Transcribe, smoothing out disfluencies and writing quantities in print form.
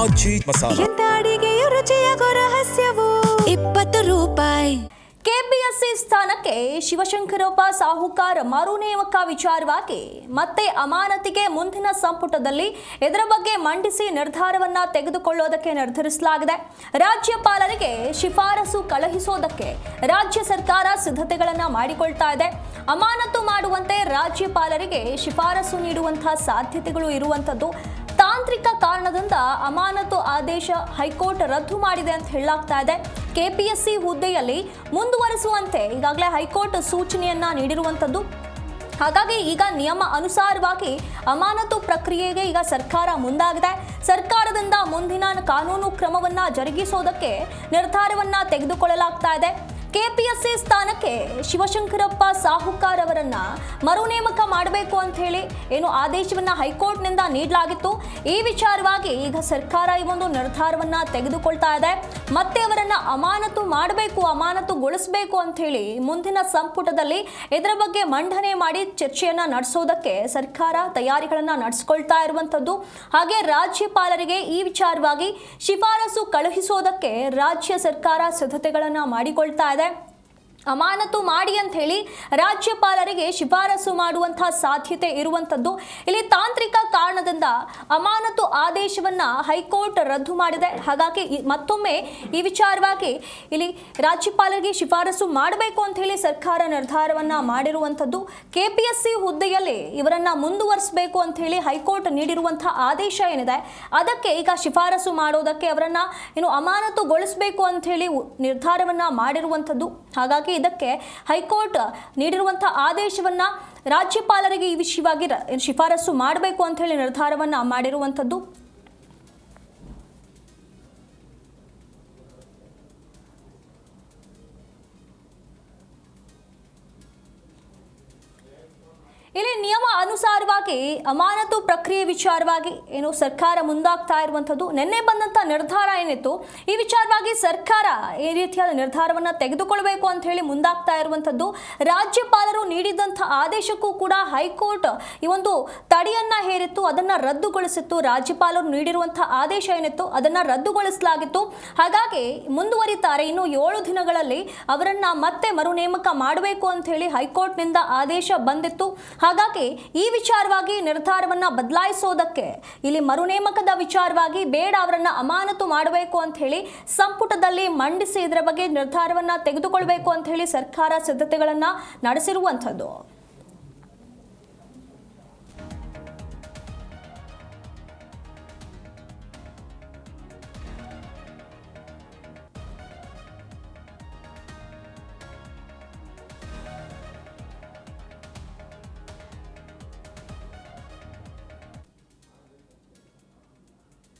ಆಚಿ ಮಸಾಲ. ಎಂತ ಅಡಿಗೆಯ ರುಚಿಯಾಗೋ ರಹಸ್ಯವು 20 ರೂಪಾಯಿ. ಕೆಪಿಎಸ್ಸಿ ಸ್ಥಾನಕ್ಕೆ ಶಿವಶಂಕರಪ್ಪ ಸಾಹುಕಾರ್ ಮರು ನೇಮಕ ವಿಚಾರವಾಗಿ ಮತ್ತೆ ಅಮಾನತಿಗೆ ಮುಂದಿನ ಸಂಪುಟದಲ್ಲಿ ಇದರ ಬಗ್ಗೆ ಮಂಡಿಸಿ ನಿರ್ಧಾರವನ್ನ ತೆಗೆದುಕೊಳ್ಳೋದಕ್ಕೆ ನಿರ್ಧರಿಸಲಾಗಿದೆ. ರಾಜ್ಯಪಾಲರಿಗೆ ಶಿಫಾರಸು ಕಳುಹಿಸೋದಕ್ಕೆ ರಾಜ್ಯ ಸರ್ಕಾರ ಸಿದ್ಧತೆಗಳನ್ನ ಮಾಡಿಕೊಳ್ತಾ ಇದೆ. ಅಮಾನತು ಮಾಡುವಂತೆ ರಾಜ್ಯಪಾಲರಿಗೆ ಶಿಫಾರಸು ನೀಡುವಂತಹ ಸಾಧ್ಯತೆಗಳು ಇರುವಂತದ್ದು. ತಾಂತ್ರಿಕ ಕಾರಣದಿಂದ ಅಮಾನತು ಆದೇಶ ಹೈಕೋರ್ಟ್ ರದ್ದು ಮಾಡಿದೆ ಅಂತ ಹೇಳಲಾಗ್ತಾ ಇದೆ. ಕೆಪಿಎಸ್ಸಿ ಹುದ್ದೆಯಲ್ಲಿ ಮುಂದುವರಿಸುವಂತೆ ಈಗಾಗಲೇ ಹೈಕೋರ್ಟ್ ಸೂಚನೆಯನ್ನ ನೀಡಿರುವಂತದ್ದು. ಹಾಗಾಗಿ ಈಗ ನಿಯಮ ಅನುಸಾರವಾಗಿ ಅಮಾನತು ಪ್ರಕ್ರಿಯೆಗೆ ಈಗ ಸರ್ಕಾರ ಮುಂದಾಗಿದೆ. ಸರ್ಕಾರದಿಂದ ಮುಂದಿನ ಕಾನೂನು ಕ್ರಮವನ್ನ ಜರುಗಿಸೋದಕ್ಕೆ ನಿರ್ಧಾರವನ್ನ ತೆಗೆದುಕೊಳ್ಳಲಾಗ್ತಾ ಇದೆ. ಕೆಪಿಎಸ್ಸಿ ಸ್ಥಾನಕ್ಕೆ ಶಿವಶಂಕರಪ್ಪ ಸಾಹುಕಾರ್ ಅವರನ್ನ ಮರು ನೇಮಕ ಮಾಡಬೇಕು ಅಂತ ಹೇಳಿ ಏನು ಆದೇಶವನ್ನ ಹೈಕೋರ್ಟ್ನಿಂದ ನೀಡಲಾಗಿತ್ತು. ಈ ವಿಚಾರವಾಗಿ ಈಗ ಸರ್ಕಾರ ಈ ಒಂದು ನಿರ್ಧಾರವನ್ನ ತೆಗೆದುಕೊಳ್ತಾ ಇದೆ. ಮತ್ತೆ ಅವರನ್ನ ಅಮಾನತು ಮಾಡಬೇಕು, ಅಮಾನತುಗೊಳಿಸಬೇಕು ಅಂತ ಹೇಳಿ ಮುಂದಿನ ಸಂಪುಟದಲ್ಲಿ ಇದರ ಬಗ್ಗೆ ಮಂಡನೆ ಮಾಡಿ ಚರ್ಚೆಯನ್ನ ನಡೆಸೋದಕ್ಕೆ ಸರ್ಕಾರ ತಯಾರಿಗಳನ್ನ ನಡೆಸಿಕೊಳ್ತಾ ಇರುವಂತದ್ದು. ಹಾಗೆ ರಾಜ್ಯಪಾಲರಿಗೆ ಈ ವಿಚಾರವಾಗಿ ಶಿಫಾರಸು ಕಳುಹಿಸೋದಕ್ಕೆ ರಾಜ್ಯ ಸರ್ಕಾರ ಸಿದ್ಧತೆಗಳನ್ನ ಮಾಡಿಕೊಳ್ತಾ ಇದೆ. ಅಮಾನತು ಮಾಡಿ ಅಂತ ಹೇಳಿ ರಾಜ್ಯಪಾಲರಿಗೆ ಶಿಫಾರಸು ಮಾಡುವಂತಹ ಸಾಧ್ಯತೆ ಇರುವಂತದ್ದು. ಇಲ್ಲಿ ತಾಂತ್ರಿಕ ಕಾರಣದಿಂದ ಅಮಾನತು ಆದೇಶವನ್ನ ಹೈಕೋರ್ಟ್ ರದ್ದು ಮಾಡಿದೆ. ಹಾಗಾಗಿ ಮತ್ತೊಮ್ಮೆ ಈ ವಿಚಾರವಾಗಿ ಇಲ್ಲಿ ರಾಜ್ಯಪಾಲರಿಗೆ ಶಿಫಾರಸು ಮಾಡಬೇಕು ಅಂತ ಹೇಳಿ ಸರ್ಕಾರ ನಿರ್ಧಾರವನ್ನ ಮಾಡಿರುವಂತದ್ದು. ಕೆಪಿಎಸ್ಸಿ ಹುದ್ದೆಯಲ್ಲಿ ಇವರನ್ನ ಮುಂದುವರಿಸಬೇಕು ಅಂತ ಹೇಳಿ ಹೈಕೋರ್ಟ್ ನೀಡಿರುವಂತಹ ಆದೇಶ ಏನಿದೆ ಅದಕ್ಕೆ ಈಗ ಶಿಫಾರಸು ಮಾಡೋದಕ್ಕೆ ಅವರನ್ನ ಅಮಾನತುಗೊಳಿಸಬೇಕು ಅಂತ ಹೇಳಿ ನಿರ್ಧಾರವನ್ನ ಮಾಡಿರುವಂತದ್ದು. ಹಾಗಾಗಿ ಇದಕ್ಕೆ ಹೈಕೋರ್ಟ್ ನೀಡಿರುವಂತಹ ಆದೇಶವನ್ನ ರಾಜ್ಯಪಾಲರಿಗೆ ಈ ವಿಷಯವಾಗಿ ಶಿಫಾರಸು ಮಾಡಬೇಕು ಅಂತ ಹೇಳಿ ನಿರ್ಧಾರವನ್ನ ಮಾಡಿರುವಂತದ್ದು. ಇಲ್ಲಿ ನಿಯಮ ಅನುಸಾರವಾಗಿ ಅಮಾನತು ಪ್ರಕ್ರಿಯೆ ವಿಚಾರವಾಗಿ ಏನು ಸರ್ಕಾರ ಮುಂದಾಗ್ತಾ ಇರುವಂಥದ್ದು. ನಿನ್ನೆ ಬಂದಂಥ ನಿರ್ಧಾರ ಏನಿತ್ತು ಈ ವಿಚಾರವಾಗಿ ಸರ್ಕಾರ ಈ ರೀತಿಯಾದ ನಿರ್ಧಾರವನ್ನು ತೆಗೆದುಕೊಳ್ಬೇಕು ಅಂತ ಹೇಳಿ ಮುಂದಾಗ್ತಾ ಇರುವಂಥದ್ದು. ರಾಜ್ಯಪಾಲರು ನೀಡಿದಂಥ ಆದೇಶಕ್ಕೂ ಕೂಡ ಹೈಕೋರ್ಟ್ ಈ ಒಂದು ತಡೆಯನ್ನ ಹೇರಿತ್ತು, ಅದನ್ನು ರದ್ದುಗೊಳಿಸಿತ್ತು. ರಾಜ್ಯಪಾಲರು ನೀಡಿರುವಂಥ ಆದೇಶ ಏನಿತ್ತು ಅದನ್ನು ರದ್ದುಗೊಳಿಸಲಾಗಿತ್ತು. ಹಾಗಾಗಿ ಮುಂದುವರಿತಾರೆ. ಇನ್ನು 7 ದಿನಗಳಲ್ಲಿ ಅವರನ್ನ ಮತ್ತೆ ಮರು ನೇಮಕ ಮಾಡಬೇಕು ಅಂತ ಹೇಳಿ ಹೈಕೋರ್ಟ್ನಿಂದ ಆದೇಶ ಬಂದಿತ್ತು. ಹಾಗಾಗಿ ಈ ವಿಚಾರವಾಗಿ ನಿರ್ಧಾರವನ್ನ ಬದಲಾಯಿಸೋದಕ್ಕೆ ಇಲ್ಲಿ ಮರು ನೇಮಕದ ವಿಚಾರವಾಗಿ ಬೇಡ, ಅವರನ್ನ ಅಮಾನತು ಮಾಡಬೇಕು ಅಂತ ಹೇಳಿ ಸಂಪುಟದಲ್ಲಿ ಮಂಡಿಸಿ ಇದರ ಬಗ್ಗೆ ನಿರ್ಧಾರವನ್ನ ತೆಗೆದುಕೊಳ್ಬೇಕು ಅಂತ ಹೇಳಿ ಸರ್ಕಾರ ಸಿದ್ಧತೆಗಳನ್ನ ನಡೆಸಿರುವಂಥದ್ದು.